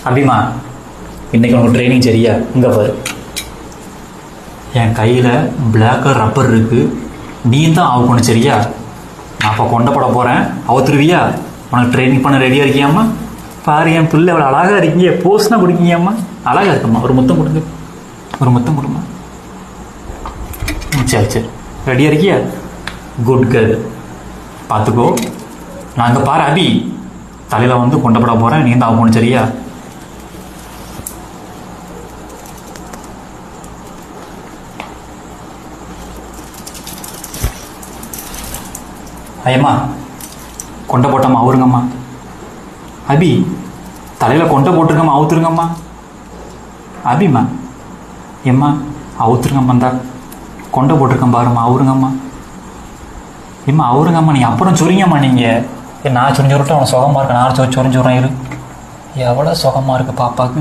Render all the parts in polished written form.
அபிமா, இன்னைக்கு உனக்கு ட்ரைனிங் சரியா? இங்கே பாரு, என் கையில் பிளாக் கலர் ரப்பர் இருக்கு. நீ தான் அவுக்கணும் சரியா? நான் அப்போ கொண்டப்பட போகிறேன், அவுத்துருவியா? உனக்கு ட்ரைனிங் பண்ண ரெடியாக இருக்கியாம்மா? பாரு, என் பிள்ளை எவ்வளோ அழகாக இருக்கீங்க. போஸ்னா கொடுக்கீங்கம்மா, அழகாக இருக்கம்மா. ஒரு முத்தம் கொடுங்க, ஒரு முத்தம் கொடுமா. சரி சரி, ரெடியாக இருக்கியா? குட் கேர்ள், பார்த்துக்கோ. நான் அங்கே பாரு அபி, தலையில் வந்து கொண்டப்பட போகிறேன், நீ தான் அவுக்கணும் சரியா? ஐயம்மா, கொண்டை போட்டம்மா, அவுருங்கம்மா. அபி, தலையில் கொண்டை போட்டுருங்கம்மா, அவுத்துருங்கம்மா. அபிம்மா, எம்மா அவுத்துருங்கம்மா. இந்தா கொண்டை போட்டிருக்கேன் பாரும்மா, அவுருங்கம்மா. எம்மா அவுருங்கம்மா. நீங்கள் அப்புறம் சொரிங்கம்மா. நீங்கள் நான் சொரிஞ்சு விட்டு அவனை சுகமாக இருக்கேன். நான் சொரிஞ்சு விட்றேன். இரு, எவ்வளோ சுகமாக இருக்குது பாப்பாவுக்கு.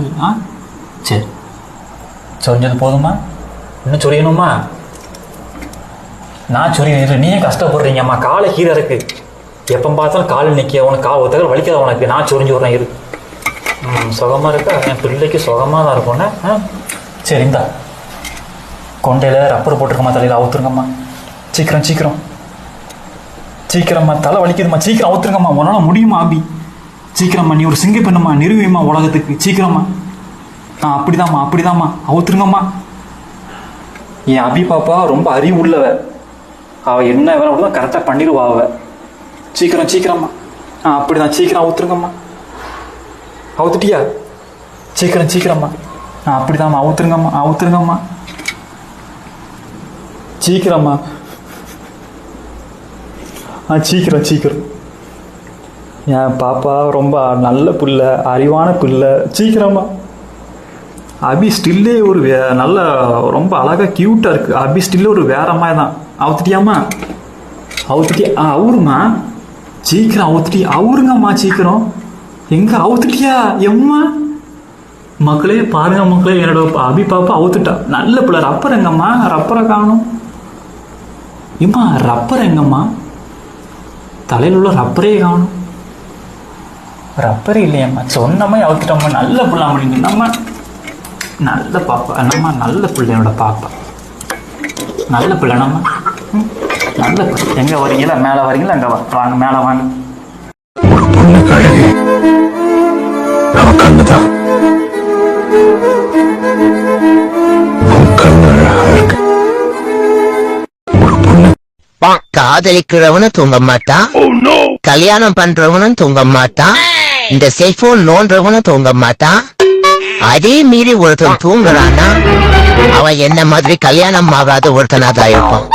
சரி, சொரிஞ்சது போதுமா? இன்னும் சொரியணுமா? நான் சொரிய நீயே கஷ்டப்படுறீங்கம்மா. காலை கீரை இருக்கு, எப்போ பார்த்தாலும் கால் நிற்க. உனக்கு ஒருத்தர் வலிக்காத உனக்கு. நான் சொரிஞ்சு விட்றேன். இரு, சுகமாக இருக்கா? என் பிள்ளைக்கு சுகமாக தான் இருக்கும்ண்ணே. சரி, இந்தா கொண்டையில் ரப்பர் போட்டிருக்கம்மா, தலையில் அவுத்துருங்கம்மா. சீக்கிரம் சீக்கிரம் சீக்கிரம்மா, தலை வலிக்குதும்மா. சீக்கிரம் அவுத்துருங்கம்மா. உன்னால் முடியுமா அபி? சீக்கிரம்மா, நீ ஒரு சிங்க பெண்ணுமா, நிறுவியம்மா உலகத்துக்கு. சீக்கிரம்மா. அப்படிதாம்மா, அவுத்துருங்கம்மா. என் அபி பாப்பா ரொம்ப அறிவு உள்ளவ. அவள் என்ன வேலை தான் கரெக்டாக பண்ணிடுவா அவ. சீக்கிரம்மா. அப்படிதான், சீக்கிரம் அவுத்துருங்கம்மா. அவுத்துட்டியா? சீக்கிரம்மா. அப்படிதாம்மா, அவுத்துருங்கம்மா. சீக்கிரம்மா. சீக்கிரம். என் பாப்பா ரொம்ப நல்ல பிள்ளை, அறிவான பிள்ளை. சீக்கிரம்மா. அபி ஸ்டில்லே ஒரு நல்ல ரொம்ப அழகாக க்யூட்டாக இருக்குது. அபி ஸ்டில்லே ஒரு வேற மாதிரி தான். அவுத்துட்டியாம்மா? அவுருமா. சீக்கிரம் அவுருங்கம்மா. சீக்கிரம். எங்கே அவுத்துட்டியா? எம்மா மக்களே, பாருங்க மக்களே, என்னோட அபி பாப்பா அவுத்துட்டா. நல்ல பிள்ளை. ரப்பர் எங்கம்மா? ரப்பரை காணும். எம்மா ரப்பர் எங்கம்மா? தலையில் உள்ள ரப்பரே காணும். ரப்பரே இல்லையம்மா. சொன்னம்மா அவுத்துட்டம்மா. நல்ல பிள்ளை அப்படிங்க நம்ம. நல்ல பாப்பா நம்ம, நல்ல பிள்ளையோட பாப்பா, நல்ல பிள்ளை நம்ம. நல்ல பிள்ளை. எங்கே வரீங்களா? மேலே வரீங்களா? அங்கே வாங்க, மேலே வாங்க. ஒரு பொண்ணுக்கு அழகு அவ கண்ணுதான். காதலிக்கிறவனும் தூங்க மாட்டான், கல்யாணம் பண்றவனும் தூங்க மாட்டான், இந்த செல்போன் நோன்றவனும் தூங்க மாட்டான். அதே மீறி ஒருத்தன் தூங்குறான்னா அவன் என்ன மாதிரி கல்யாணம் ஆகாத ஒருத்தனாதான் இருப்பான்.